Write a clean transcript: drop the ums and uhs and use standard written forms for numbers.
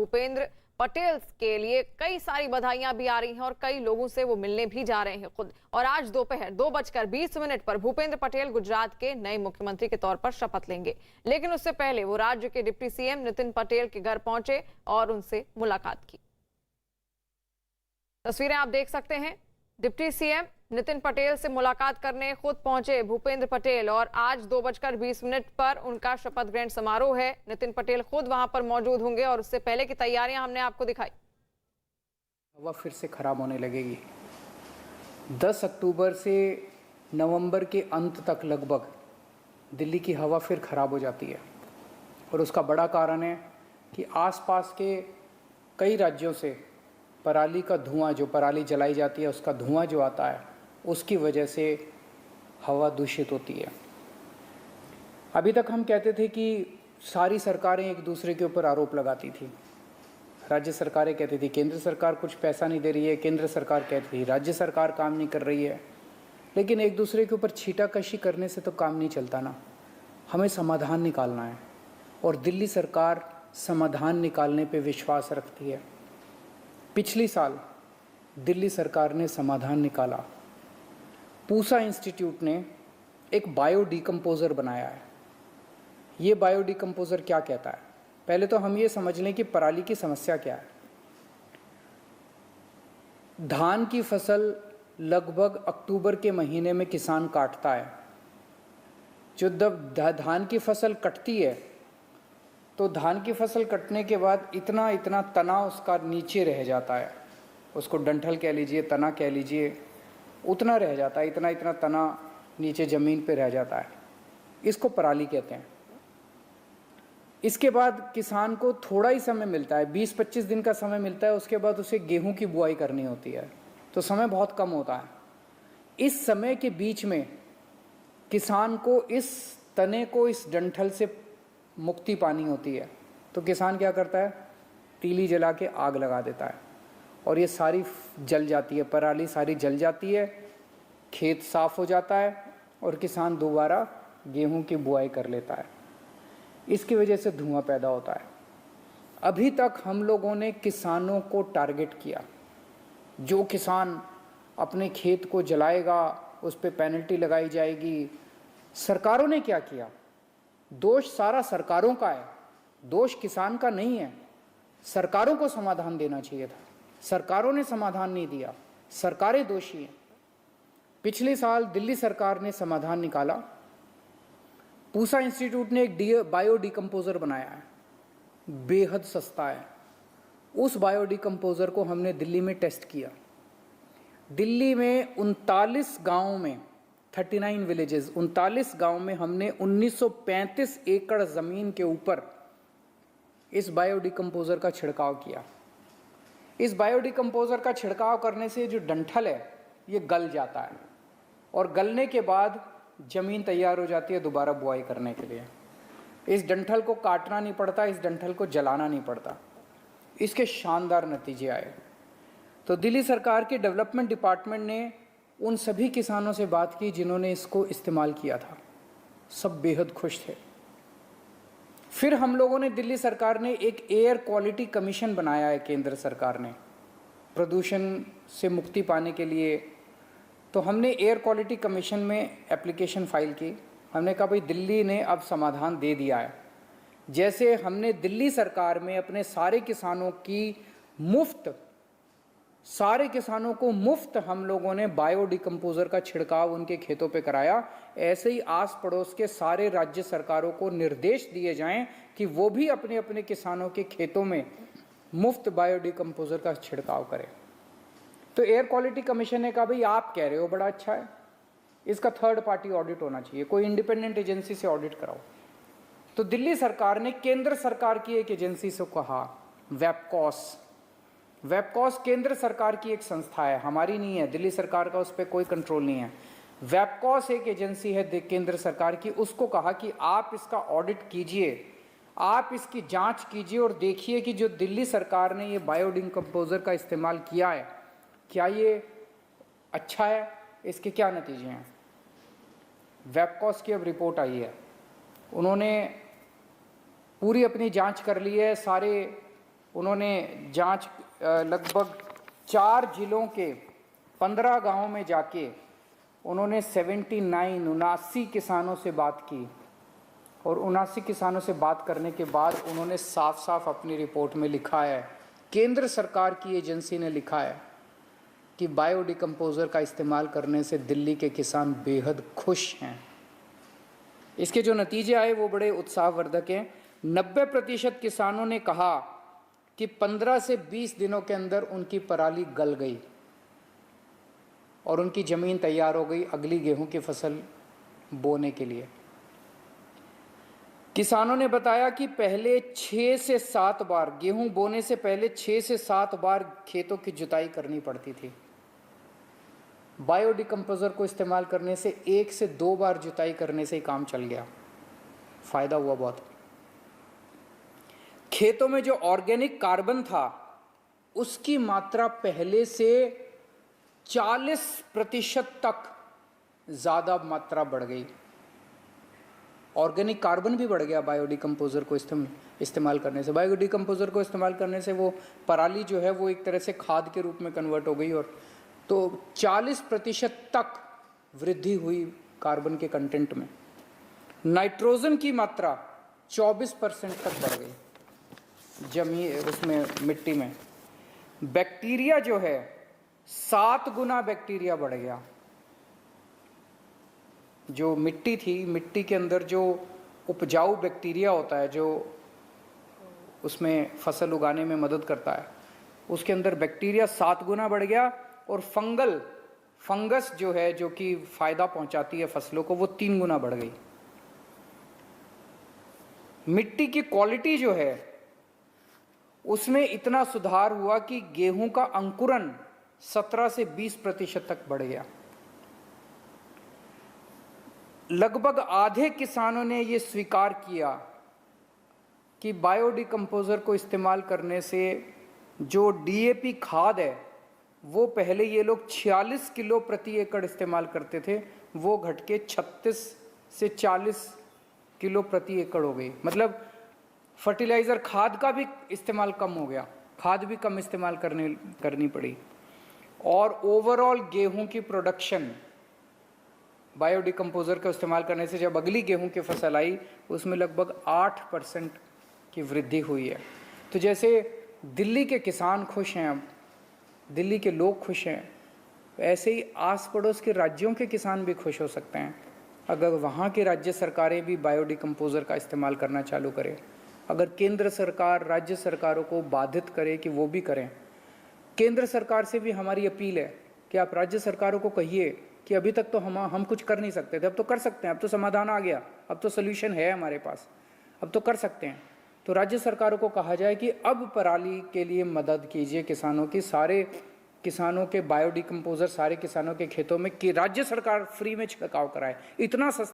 भूपेंद्र पटेल के लिए कई सारी बधाइयां भी आ रही हैं और कई लोगों से वो मिलने भी जा रहे हैं खुद। और आज दोपहर 2:20 पर भूपेंद्र पटेल गुजरात के नए मुख्यमंत्री के तौर पर शपथ लेंगे। लेकिन उससे पहले वो राज्य के डिप्टी सीएम नितिन पटेल के घर पहुंचे और उनसे मुलाकात की। तस्वीरें आप देख सकते हैं। डिप्टी सीएम नितिन पटेल से मुलाकात करने खुद पहुंचे भूपेंद्र पटेल और आज 2:20 पर उनका शपथ ग्रहण समारोह है। नितिन पटेल खुद वहां पर मौजूद होंगे और उससे पहले की तैयारियां हमने आपको दिखाई। हवा फिर से खराब होने लगेगी। 10 अक्टूबर से नवंबर के अंत तक लगभग दिल्ली की हवा फिर खराब हो जाती है और उसका बड़ा कारण है कि आसपास के कई राज्यों से पराली का धुआं, जो पराली जलाई जाती है उसका धुआं जो आता है, उसकी वजह से हवा दूषित होती है। अभी तक हम कहते थे कि सारी सरकारें एक दूसरे के ऊपर आरोप लगाती थी। राज्य सरकारें कहती थी केंद्र सरकार कुछ पैसा नहीं दे रही है, केंद्र सरकार कहती थी राज्य सरकार काम नहीं कर रही है। लेकिन एक दूसरे के ऊपर छीटाकशी करने से तो काम नहीं चलता ना, हमें समाधान निकालना है और दिल्ली सरकार समाधान निकालने पे विश्वास रखती है। पिछली साल दिल्ली सरकार ने समाधान निकाला। पूसा इंस्टीट्यूट ने एक बायो डिकम्पोज़र बनाया है। ये बायो डिकम्पोज़र क्या कहता है? पहले तो हम ये समझ लें कि पराली की समस्या क्या है। धान की फसल लगभग अक्टूबर के महीने में किसान काटता है। जो जब धान की फसल कटती है तो धान की फसल कटने के बाद इतना इतना तना उसका नीचे रह जाता है, उसको डंठल कह लीजिए, तना कह लीजिए, उतना रह जाता है, इतना इतना तना नीचे ज़मीन पे रह जाता है। इसको पराली कहते हैं। इसके बाद किसान को थोड़ा ही समय मिलता है, 20-25 दिन का समय मिलता है। उसके बाद उसे गेहूं की बुआई करनी होती है, तो समय बहुत कम होता है। इस समय के बीच में किसान को इस तने को, इस डंठल से मुक्ति पानी होती है। तो किसान क्या करता है? तीली जला के आग लगा देता है और ये सारी जल जाती है, पराली सारी जल जाती है, खेत साफ हो जाता है और किसान दोबारा गेहूं की बुआई कर लेता है। इसकी वजह से धुआं पैदा होता है। अभी तक हम लोगों ने किसानों को टारगेट किया। जो किसान अपने खेत को जलाएगा उस पर पेनल्टी लगाई जाएगी। सरकारों ने क्या किया? दोष सारा सरकारों का है, दोष किसान का नहीं है। सरकारों को समाधान देना चाहिए था, सरकारों ने समाधान नहीं दिया, सरकारें दोषी हैं। पिछले साल दिल्ली सरकार ने समाधान निकाला। पूसा इंस्टीट्यूट ने एक बायो डिकम्पोज़र बनाया है, बेहद सस्ता है। उस बायो डिकम्पोज़र को हमने दिल्ली में टेस्ट किया। दिल्ली में 39 गाँव में 39 विलेजेस, 39 गांव में हमने 1935 एकड़ ज़मीन के ऊपर इस बायो डिकम्पोज़र का छिड़काव किया। इस बायो डिकम्पोज़र का छिड़काव करने से जो डंठल है ये गल जाता है और गलने के बाद ज़मीन तैयार हो जाती है दोबारा बुआई करने के लिए। इस डंठल को काटना नहीं पड़ता, इस डंठल को जलाना नहीं पड़ता। इसके शानदार नतीजे आए। तो दिल्ली सरकार के डेवलपमेंट डिपार्टमेंट ने उन सभी किसानों से बात की जिन्होंने इसको इस्तेमाल किया था। सब बेहद खुश थे। फिर हम लोगों ने, दिल्ली सरकार ने एक एयर क्वालिटी कमीशन बनाया है केंद्र सरकार ने, प्रदूषण से मुक्ति पाने के लिए। तो हमने एयर क्वालिटी कमीशन में एप्लीकेशन फाइल की। हमने कहा भाई दिल्ली ने अब समाधान दे दिया है। जैसे हमने दिल्ली सरकार में अपने सारे किसानों को मुफ्त हम लोगों ने बायो डिकम्पोज़र का छिड़काव उनके खेतों पे कराया, ऐसे ही आस पड़ोस के सारे राज्य सरकारों को निर्देश दिए जाएं कि वो भी अपने अपने किसानों के खेतों में मुफ्त बायो डिकम्पोज़र का छिड़काव करें। तो एयर क्वालिटी कमीशन ने कहा भाई आप कह रहे हो बड़ा अच्छा है, इसका थर्ड पार्टी ऑडिट होना चाहिए, कोई इंडिपेंडेंट एजेंसी से ऑडिट कराओ। तो दिल्ली सरकार ने केंद्र सरकार की एक एजेंसी से कहा, वेबकॉस केंद्र सरकार की एक संस्था है, हमारी नहीं है, दिल्ली सरकार का उस पर कोई कंट्रोल नहीं है। वेबकॉस एक एजेंसी है केंद्र सरकार की, उसको कहा कि आप इसका ऑडिट कीजिए, आप इसकी जांच कीजिए और देखिए कि जो दिल्ली सरकार ने ये बायो डिकम्पोज़र का इस्तेमाल किया है क्या ये अच्छा है, इसके क्या नतीजे हैं। वेबकॉस की अब रिपोर्ट आई है, उन्होंने पूरी अपनी जांच कर ली है, सारे उन्होंने जांच लगभग 4 जिलों के 15 गांवों में जाके उन्होंने 79 किसानों से बात की और 79 किसानों से बात करने के बाद उन्होंने साफ साफ अपनी रिपोर्ट में लिखा है, केंद्र सरकार की एजेंसी ने लिखा है कि बायोडिकम्पोज़र का इस्तेमाल करने से दिल्ली के किसान बेहद खुश हैं। इसके जो नतीजे आए वो बड़े उत्साहवर्धक हैं। 90% किसानों ने कहा कि 15 से 20 दिनों के अंदर उनकी पराली गल गई और उनकी ज़मीन तैयार हो गई अगली गेहूं की फसल बोने के लिए। किसानों ने बताया कि पहले 6 से 7 बार, गेहूं बोने से पहले 6 से 7 बार खेतों की जुताई करनी पड़ती थी। बायोडिकम्पोज़र को इस्तेमाल करने से 1 से 2 बार जुताई करने से ही काम चल गया, फ़ायदा हुआ बहुत। खेतों में जो ऑर्गेनिक कार्बन था उसकी मात्रा पहले से 40% तक ज़्यादा मात्रा बढ़ गई। ऑर्गेनिक कार्बन भी बढ़ गया बायोडिकम्पोज़र को इस्तेमाल करने से। बायोडिकम्पोज़र को इस्तेमाल करने से वो पराली जो है वो एक तरह से खाद के रूप में कन्वर्ट हो गई और तो 40% तक वृद्धि हुई कार्बन के कंटेंट में। नाइट्रोजन की मात्रा 24% तक बढ़ गई जमीन उसमें मिट्टी में। बैक्टीरिया जो है 7 गुना बैक्टीरिया बढ़ गया। जो मिट्टी थी, मिट्टी के अंदर जो उपजाऊ बैक्टीरिया होता है जो उसमें फसल उगाने में मदद करता है, उसके अंदर बैक्टीरिया 7 गुना बढ़ गया और फंगस जो है जो कि फायदा पहुंचाती है फसलों को, वो 3 गुना बढ़ गई। मिट्टी की क्वालिटी जो है उसमें इतना सुधार हुआ कि गेहूं का अंकुरन 17 से 20% तक बढ़ गया। लगभग आधे किसानों ने ये स्वीकार किया कि बायोडिकम्पोज़र को इस्तेमाल करने से जो डीएपी खाद है वो पहले ये लोग 46 किलो प्रति एकड़ इस्तेमाल करते थे, वो घट के 36 से 40 किलो प्रति एकड़ हो गई। मतलब फर्टिलाइज़र खाद का भी इस्तेमाल कम हो गया, खाद भी कम इस्तेमाल करनी पड़ी। और ओवरऑल गेहूं की प्रोडक्शन बायोडिकम्पोज़र का इस्तेमाल करने से जब अगली गेहूं की फसल आई उसमें लगभग 8% की वृद्धि हुई है। तो जैसे दिल्ली के किसान खुश हैं, अब दिल्ली के लोग खुश हैं, ऐसे ही आस पड़ोस के राज्यों के किसान भी खुश हो सकते हैं अगर वहाँ की राज्य सरकारें भी बायोडिकम्पोज़र का इस्तेमाल करना चालू करें। अगर केंद्र सरकार राज्य सरकारों को बाधित करे कि वो भी करें। केंद्र सरकार से भी हमारी अपील है कि आप राज्य सरकारों को कहिए कि अभी तक तो हम कुछ कर नहीं सकते थे, अब तो कर सकते हैं, अब तो समाधान आ गया, अब तो सोल्यूशन है हमारे पास, अब तो कर सकते हैं। तो राज्य सरकारों को कहा जाए कि अब पराली के लिए मदद कीजिए किसानों की, सारे किसानों के बायोडिकम्पोज़र सारे किसानों के खेतों में कि राज्य सरकार फ्री में छिड़काव कराए। इतना सस्ता